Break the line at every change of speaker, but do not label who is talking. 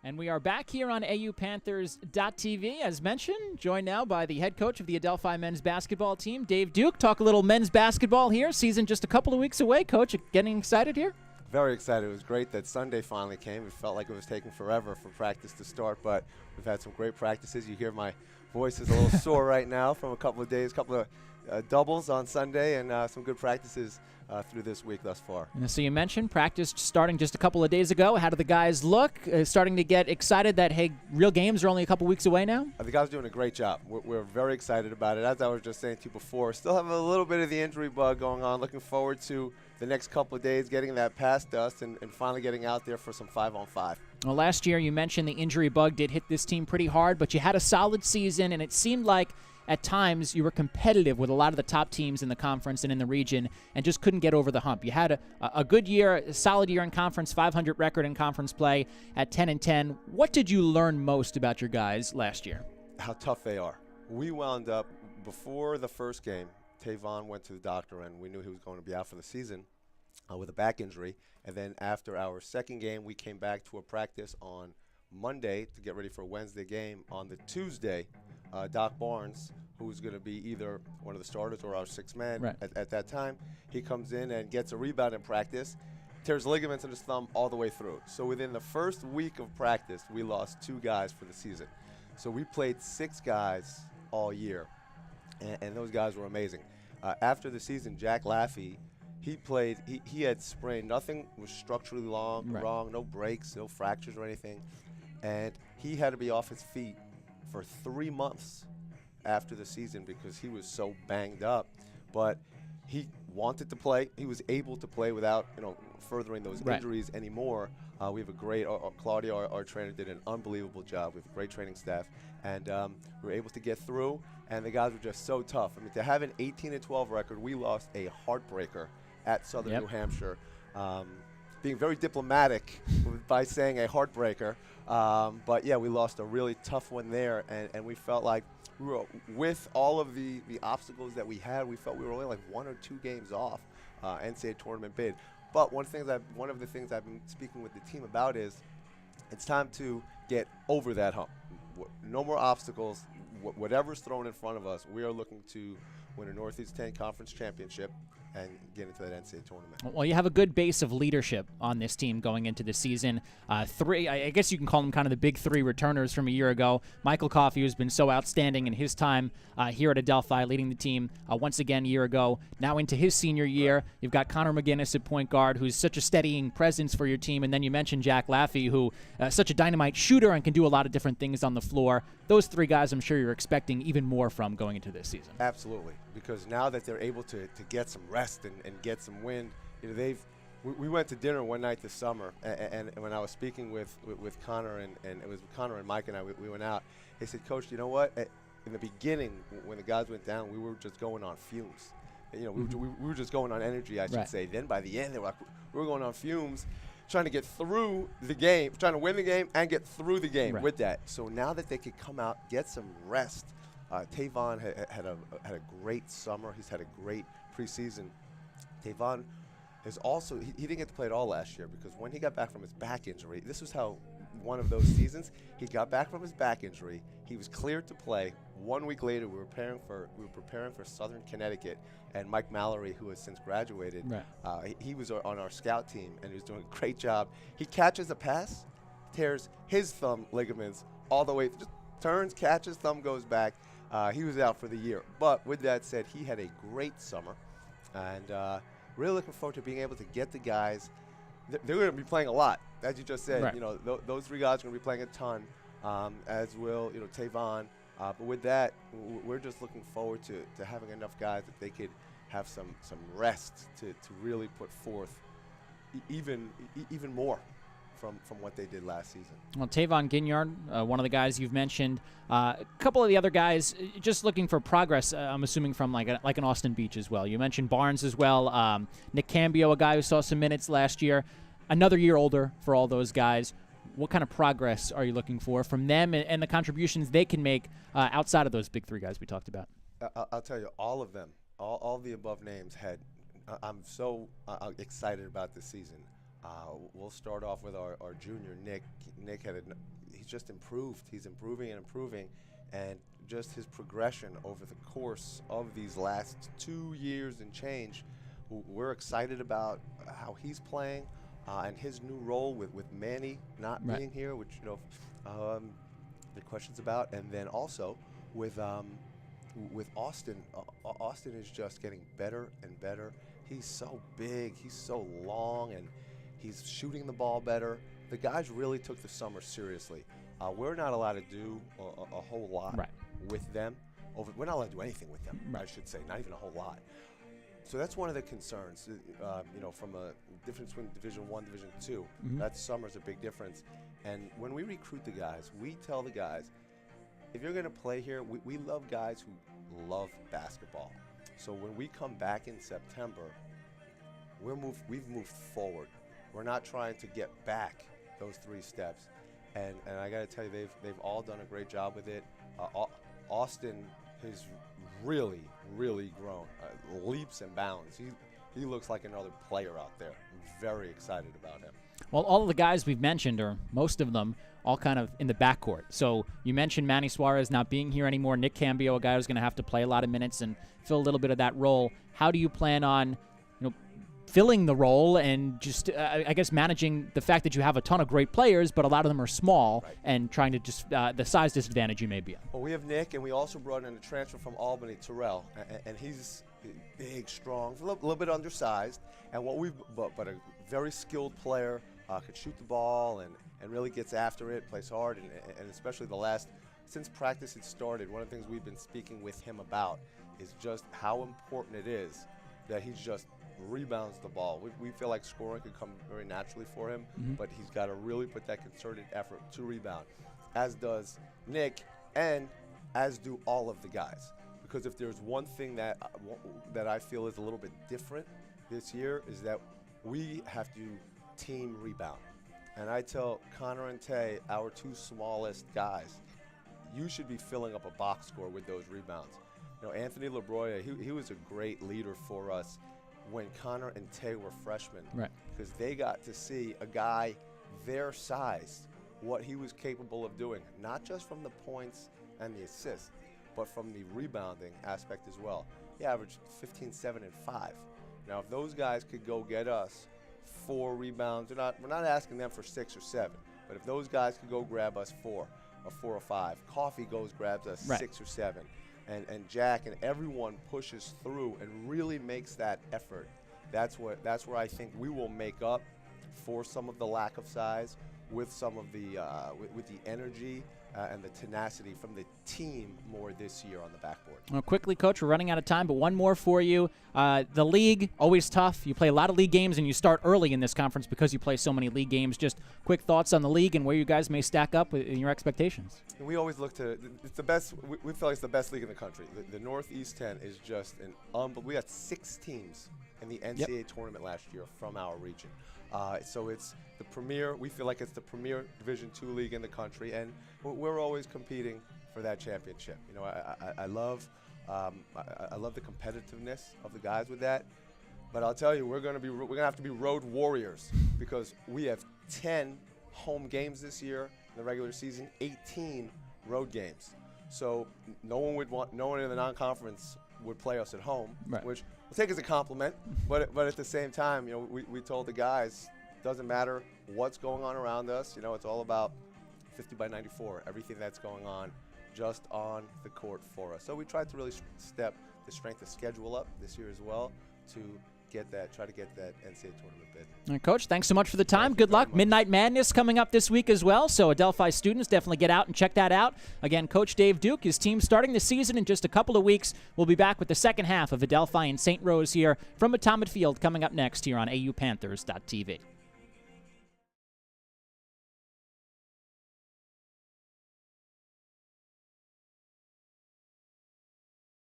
And we are back here on AUPanthers.tv, as mentioned, joined now by the head coach of the Adelphi men's basketball team, Dave Duke. Talk a little men's basketball here. Season just a couple of weeks away. Coach, getting excited here?
Very excited. It was great that Sunday finally came. It felt like it was taking forever for practice to start, but we've had some great practices. You hear my voice is a little sore right now from a couple of days, couple of doubles on Sunday, and some good practices through this week thus far.
So you mentioned practice starting just a couple of days ago. How do the guys look? Starting to get excited that, hey, real games are only a couple weeks away now?
The guys are doing a great job. We're very excited about it. As I was just saying to you before, still have a little bit of the injury bug going on. Looking forward to the next couple of days, getting that past us and finally getting out there for some 5-on-5.
Well, last year you mentioned the injury bug did hit this team pretty hard, but you had a solid season, and it seemed like at times you were competitive with a lot of the top teams in the conference and in the region and just couldn't get over the hump. You had a good year, a solid year in conference, 500 record in conference play at 10-10. What did you learn most about your guys last year?
How tough they are. We wound up, before the first game, Tavon went to the doctor and we knew he was going to be out for the season with a back injury. And then after our second game, we came back to a practice on Monday to get ready for a Wednesday game. On the Tuesday, Doc Barnes, who's going to be either one of the starters or our sixth man at that time, he comes in and gets a rebound in practice, tears ligaments in his thumb all the way through. So within the first week of practice, we lost 2 guys for the season. So we played 6 guys all year, and those guys were amazing. After the season, Jack Laffey, he played, he had sprained. Nothing was structurally wrong, no breaks, no fractures or anything. And he had to be off his feet for 3 months after the season because he was so banged up. But he wanted to play. He was able to play without, furthering those injuries anymore. We have a great, Claudia, our trainer, did an unbelievable job. We have a great training staff. And we were able to get through, and the guys were just so tough. I mean, to have an 18-12 record, we lost a heartbreaker at Southern New Hampshire. Being very diplomatic by saying a heartbreaker. But, yeah, we lost a really tough one there, and we felt like we were, with all of the obstacles that we had, we felt we were only like 1 or 2 games off NCAA tournament bid. But one of the things I've been speaking with the team about is it's time to get over that hump. No more obstacles. Whatever's thrown in front of us, we are looking to win a Northeast 10 Conference Championship and get into that NCAA tournament.
Well, you have a good base of leadership on this team going into the season. 3, I guess you can call them kind of the big 3 returners from a year ago. Michael Coffey, who's been so outstanding in his time here at Adelphi, leading the team once again a year ago. Now into his senior year, you've got Connor McGinnis at point guard, who's such a steadying presence for your team. And then you mentioned Jack Laffey, who such a dynamite shooter and can do a lot of different things on the floor. Those 3 guys I'm sure you're expecting even more from going into this season.
Absolutely, because now that they're able to get some rest and get some wind, we went to dinner one night this summer, and when I was speaking with Connor, and it was Connor and Mike and I, we went out. They said, Coach, you know what? In the beginning, when the guys went down, we were just going on fumes. We were just going on energy, I should say. Then by the end, they were like, we were going on fumes, trying to get through the game, trying to win the game and get through the game with that. So now that they could come out, get some rest. Tavon had a great summer. He's had a great preseason. Tavon is also, he didn't get to play at all last year because when he got back from his back injury, this was how one of those seasons, he got back from his back injury, he was cleared to play. 1 week later, we were preparing for Southern Connecticut, and Mike Mallory, who has since graduated, he was on our scout team, and he was doing a great job. He catches a pass, tears his thumb ligaments all the way, just turns, catches, thumb goes back. He was out for the year. But with that said, he had a great summer, and really looking forward to being able to get the guys. They're going to be playing a lot, as you just said. Those 3 guys are going to be playing a ton, as will Tavon. But with that, we're just looking forward to having enough guys that they could have some rest to really put forth even more from what they did last season.
Well, Tavon Ginyard, one of the guys you've mentioned. A couple of the other guys just looking for progress, I'm assuming from like an Austin Beach as well. You mentioned Barnes as well. Nick Cambio, a guy who saw some minutes last year. Another year older for all those guys. What kind of progress are you looking for from them and the contributions they can make outside of those big 3 guys we talked about?
I'll tell you, all of them, all the above names had. I'm so excited about this season. We'll start off with our junior, Nick. Nick he's just improved. He's improving and improving. And just his progression over the course of these last 2 years and change, we're excited about how he's playing and his new role with Manny not being here, which, the questions about. And then also with Austin. Austin is just getting better and better. He's so big, he's so long, and he's shooting the ball better. The guys really took the summer seriously. We're not allowed to do a whole lot with them. We're not allowed to do anything with them, I should say, not even a whole lot. So that's one of the concerns, from a difference between Division I, Division II. That summer's a big difference. And when we recruit the guys, we tell the guys, if you're going to play here, we love guys who love basketball. So when we come back in September, we've moved forward. We're not trying to get back those 3 steps. And I got to tell you, they've all done a great job with it. Austin has really, really grown, leaps and bounds. He looks like another player out there. I'm very excited about him.
Well, all of the guys we've mentioned, or most of them, all kind of in the backcourt. So you mentioned Manny Suarez not being here anymore. Nick Cambio, a guy who's going to have to play a lot of minutes and fill a little bit of that role. How do you plan on, filling the role and just, I guess, managing the fact that you have a ton of great players, but a lot of them are small, and trying to just the size disadvantage you may be on?
Well, we have Nick, and we also brought in a transfer from Albany, Terrell, and he's big, strong, a little bit undersized, and but a very skilled player, could shoot the ball and really gets after it, plays hard, and especially since practice had started, one of the things we've been speaking with him about is just how important it is that he just rebounds the ball. We feel like scoring could come very naturally for him, but he's got to really put that concerted effort to rebound, as does Nick, and as do all of the guys. Because if there's one thing that I feel is a little bit different this year, is that we have to team rebound. And I tell Connor and Tay, our 2 smallest guys, you should be filling up a box score with those rebounds. Anthony LeBroya, he was a great leader for us when Connor and Tay were freshmen, because they got to see a guy their size, what he was capable of doing, not just from the points and the assists, but from the rebounding aspect as well. He averaged 15, 7, and 5. Now, if those guys could go get us 4 rebounds, we're not asking them for 6 or 7, but if those guys could go grab us 4 or 5, Coffee grabs us 6 or 7, and Jack and everyone pushes through and really makes that effort, that's where I think we will make up for some of the lack of size with some of the with the energy and the tenacity from the team more this year on the backboard.
Well, quickly, Coach, we're running out of time, but one more for you. The league, always tough. You play a lot of league games, and you start early in this conference because you play so many league games. Just quick thoughts on the league and where you guys may stack up in your expectations.
And we always look to – it's the best – we feel like it's the best league in the country. The Northeast 10 is just an unbelievable – we got 6 teams in the NCAA tournament last year from our region. So it's the premier. We feel like it's the premier Division II league in the country, and we're always competing for that championship. I love the competitiveness of the guys with that. But I'll tell you, we're gonna have to be road warriors, because we have 10 home games this year in the regular season, 18 road games. So no one in the non-conference would play us at home, which we'll take as a compliment. But at the same time, we told the guys, doesn't matter what's going on around us. It's all about 50 by 94, everything that's going on just on the court for us. So we tried to really step the strength of schedule up this year as well to try to get that NCAA tournament bid. All right,
Coach, thanks so much for the time. Good luck. Midnight Madness coming up this week as well, so Adelphi students definitely get out and check that out. Again, Coach Dave Duke, his team starting the season in just a couple of weeks. We'll be back with the second half of Adelphi and St. Rose here from Atomic Field coming up next here on AUPanthers.tv.